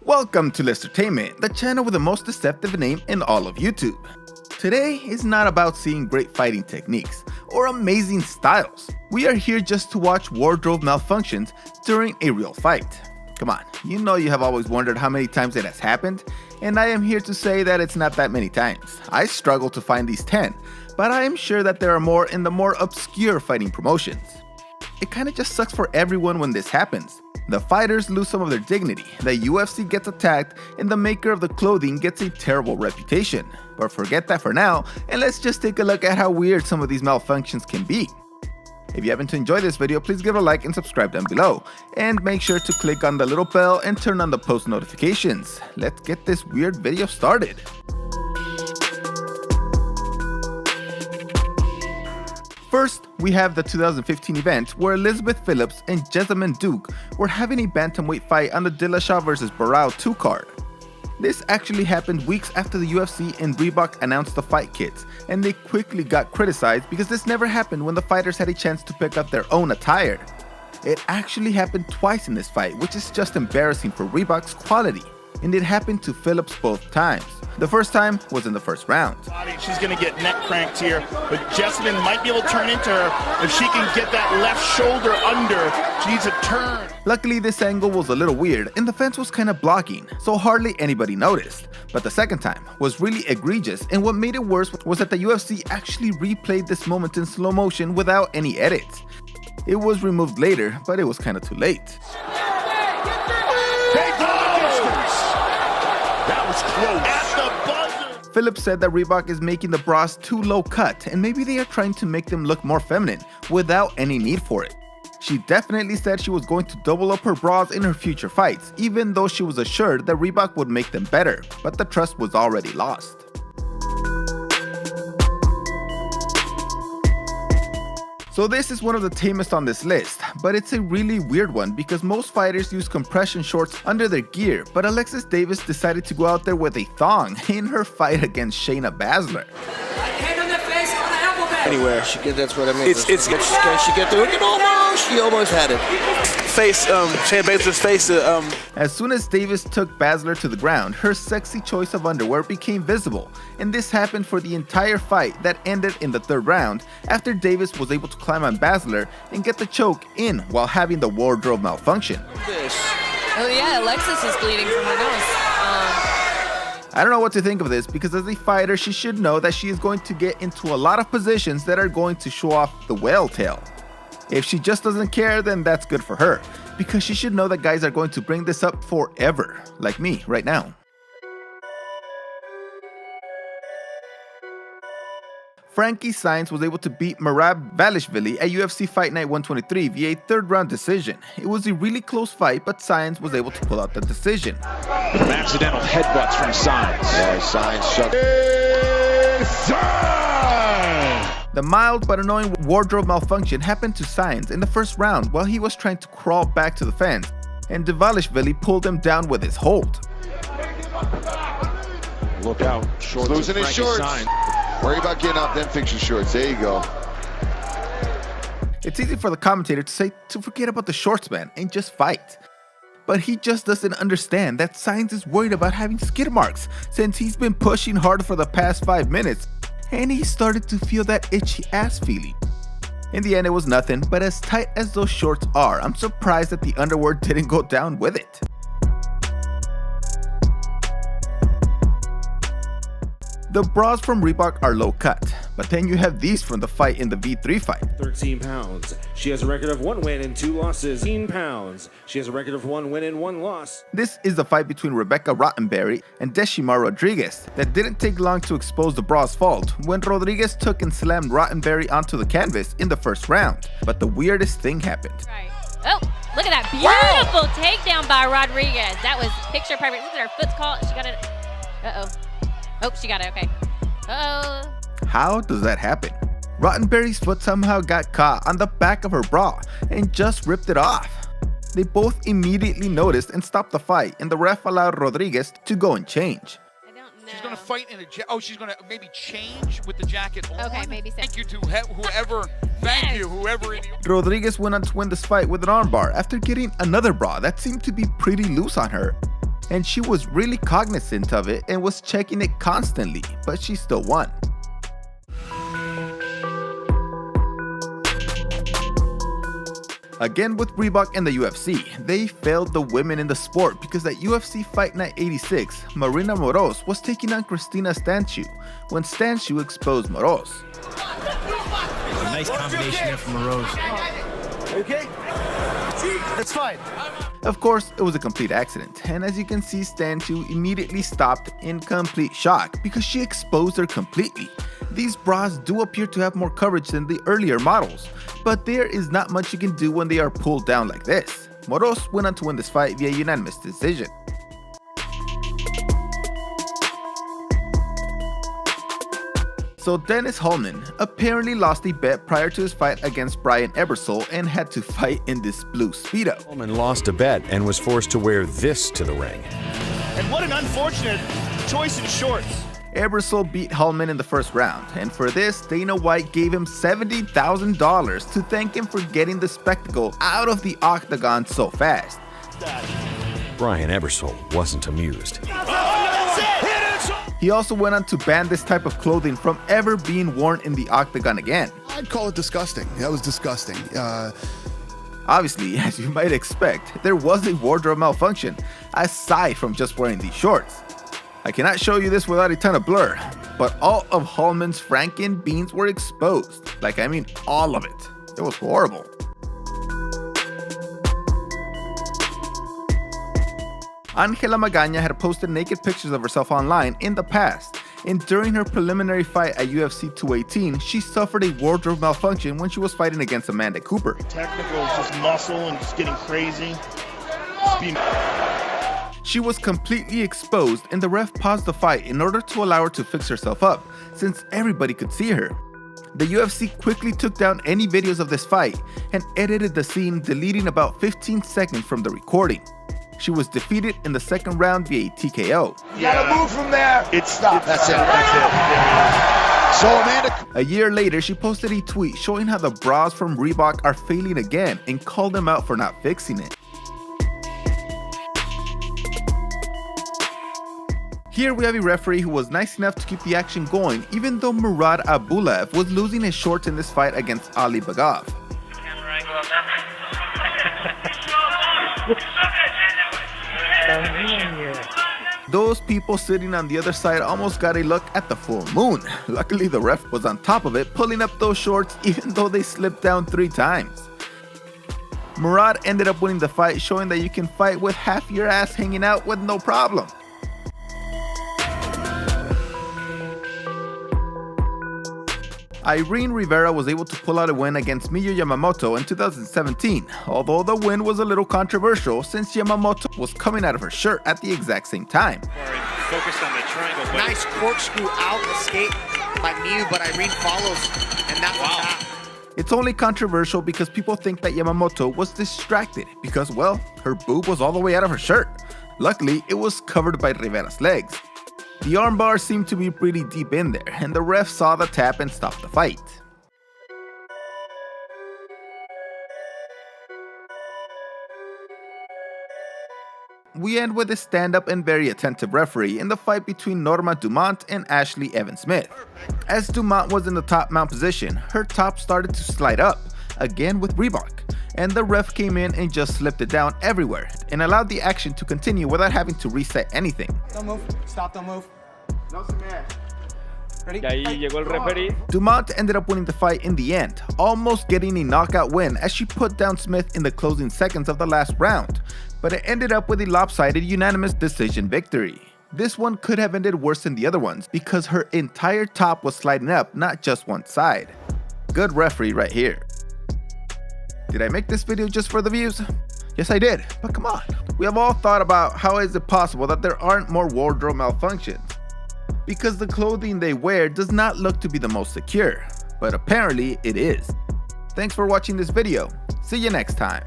Welcome to Listertainment, the channel with the most deceptive name in all of YouTube. Today is not about seeing great fighting techniques or amazing styles. We are here just to watch wardrobe malfunctions during a real fight. Come on, you know you have always wondered how many times it has happened, and I am here to say that it's not that many times. I struggle to find these 10, but I am sure that there are more in the more obscure fighting promotions. It kinda just sucks for everyone when this happens. The fighters lose some of their dignity, the UFC gets attacked, and the maker of the clothing gets a terrible reputation. But forget that for now, and let's just take a look at how weird some of these malfunctions can be. If you happen to enjoy this video, please give it a like and subscribe down below. And make sure to click on the little bell and turn on the post notifications. Let's get this weird video started. First, we have the 2015 event where Elizabeth Phillips and Jessamine Duke were having a bantamweight fight on the Dillashaw vs. Barao 2 card. This actually happened weeks after the UFC and Reebok announced the fight kits, and they quickly got criticized because this never happened when the fighters had a chance to pick up their own attire. It actually happened twice in this fight, which is just embarrassing for Reebok's quality, and it happened to Phillips both times. The first time was in the first round. She's going to get neck cranked here, but Jessamine might be able to turn into her if she can get that left shoulder under. She needs a turn. Luckily, this angle was a little weird and the fence was kind of blocking, so hardly anybody noticed. But the second time was really egregious, and what made it worse was that the UFC actually replayed this moment in slow motion without any edits. It was removed later, but it was kind of too late. That was close. At the buzzer. Phillips said that Reebok is making the bras too low cut, and maybe they are trying to make them look more feminine without any need for it. She definitely said she was going to double up her bras in her future fights, even though she was assured that Reebok would make them better, but the trust was already lost. So this is one of the tamest on this list, but it's a really weird one because most fighters use compression shorts under their gear, but Alexis Davis decided to go out there with a thong in her fight against Shayna Baszler. Hand on the face on the elbow bag. Anywhere she get, that's what I mean. Can she get through it? She almost had it. Shayna Baszler's face. As soon as Davis took Baszler to the ground, her sexy choice of underwear became visible, and this happened for the entire fight that ended in the third round after Davis was able to climb on Baszler and get the choke in while having the wardrobe malfunction. Oh yeah, Alexis is bleeding from her nose. I don't know what to think of this because as a fighter, she should know that she is going to get into a lot of positions that are going to show off the whale tail. If she just doesn't care, then that's good for her, because she should know that guys are going to bring this up forever, like me right now. Frankie Saenz was able to beat Merab Dvalishvili at UFC Fight Night 123 via a third round decision. It was a really close fight, but Saenz was able to pull out the decision. Some accidental headbutts from Saenz. Yeah, Saenz shut. The mild but annoying wardrobe malfunction happened to Saenz in the first round while he was trying to crawl back to the fence, and Dvalishvili pulled him down with his hold. Look out, shorts. Losing his shorts. Worry about getting out, then fix your shorts. There you go. It's easy for the commentator to say to forget about the shorts, man, and just fight. But he just doesn't understand that Saenz is worried about having skid marks since he's been pushing hard for the past 5 minutes, and he started to feel that itchy ass feeling. In the end, it was nothing, but as tight as those shorts are, I'm surprised that the underwear didn't go down with it. The bras from Reebok are low cut, but then you have these from the fight in the V3 fight. 13 pounds. She has a record of 1 win and 2 losses. 13 pounds. She has a record of 1 win and 1 loss. This is the fight between Rebecca Rottenberry and Deshima Rodriguez that didn't take long to expose the bra's fault when Rodriguez took and slammed Rottenberry onto the canvas in the first round. But the weirdest thing happened. Right. Oh, look at that beautiful takedown by Rodriguez. That was picture perfect. Look at her foot's caught. She got it. Uh-oh. Oh, she got it, okay. Uh-oh. How does that happen? Rottenberry's foot somehow got caught on the back of her bra and just ripped it off. They both immediately noticed and stopped the fight, and the ref allowed Rodriguez to go and change. I don't know. She's going to fight in a jacket. Oh, she's going to maybe change with the jacket on. Okay, maybe so. Thank you to whoever. Thank you, whoever in the... Rodriguez went on to win this fight with an armbar after getting another bra that seemed to be pretty loose on her. and she was really cognizant of it and was checking it constantly, but she still won. Again with Reebok and the UFC, they failed the women in the sport because at UFC Fight Night 86, Marina Moroz was taking on Christina Stanciu when Stanciu exposed Moroz. Nice combination there from Moroz. Okay? It's fine. Of course, it was a complete accident, and as you can see, Stanciu immediately stopped in complete shock because she exposed her completely. These bras do appear to have more coverage than the earlier models, but there is not much you can do when they are pulled down like this. Moroz went on to win this fight via unanimous decision. So Dennis Hallman apparently lost a bet prior to his fight against Brian Ebersol and had to fight in this blue Speedo. Hallman lost a bet and was forced to wear this to the ring. And what an unfortunate choice in shorts. Ebersol beat Hallman in the first round, and for this, Dana White gave him $70,000 to thank him for getting the spectacle out of the octagon so fast. Brian Ebersol wasn't amused. He also went on to ban this type of clothing from ever being worn in the octagon again. I'd call it disgusting. That was disgusting. Obviously, as you might expect, there was a wardrobe malfunction, aside from just wearing these shorts. I cannot show you this without a ton of blur, but all of Hallman's Franken beans were exposed. Like, I mean all of it. It was horrible. Angela Magaña had posted naked pictures of herself online in the past, and during her preliminary fight at UFC 218, she suffered a wardrobe malfunction when she was fighting against Amanda Cooper. Technical is just muscle and just getting crazy. She was completely exposed, and the ref paused the fight in order to allow her to fix herself up, since everybody could see her. The UFC quickly took down any videos of this fight and edited the scene, deleting about 15 seconds from the recording. She was defeated in the second round via TKO. You gotta move from there. Stop. That's it. So Amanda. A year later, she posted a tweet showing how the bras from Reebok are failing again and called them out for not fixing it. Here we have a referee who was nice enough to keep the action going, even though Murad Abulaev was losing his shorts in this fight against Ali Bagaf. Those people sitting on the other side almost got a look at the full moon. Luckily, the ref was on top of it, pulling up those shorts even though they slipped down 3 times. Murad ended up winning the fight, showing that you can fight with half your ass hanging out with no problem. Irene Rivera was able to pull out a win against Miyu Yamamoto in 2017, although the win was a little controversial since Yamamoto was coming out of her shirt at the exact same time. Focused on the triangle. Nice corkscrew out escape by Miyu, but Irene follows, and that was that. It's only controversial because people think that Yamamoto was distracted because, well, her boob was all the way out of her shirt. Luckily, it was covered by Rivera's legs. The armbar seemed to be pretty deep in there, and the ref saw the tap and stopped the fight. We end with a stand-up and very attentive referee in the fight between Norma Dumont and Ashley Evans-Smith. As Dumont was in the top mount position, her top started to slide up, again with Reebok, and the ref came in and just slipped it down everywhere and allowed the action to continue without having to reset anything. Don't move. Stop, don't move. No smash. Ready? Dumont ended up winning the fight in the end, almost getting a knockout win as she put down Smith in the closing seconds of the last round, but it ended up with a lopsided unanimous decision victory. This one could have ended worse than the other ones because her entire top was sliding up, not just one side. Good referee right here. Did I make this video just for the views? Yes, I did, but come on. We have all thought about how is it possible that there aren't more wardrobe malfunctions? Because the clothing they wear does not look to be the most secure, but apparently it is. Thanks for watching this video. See you next time.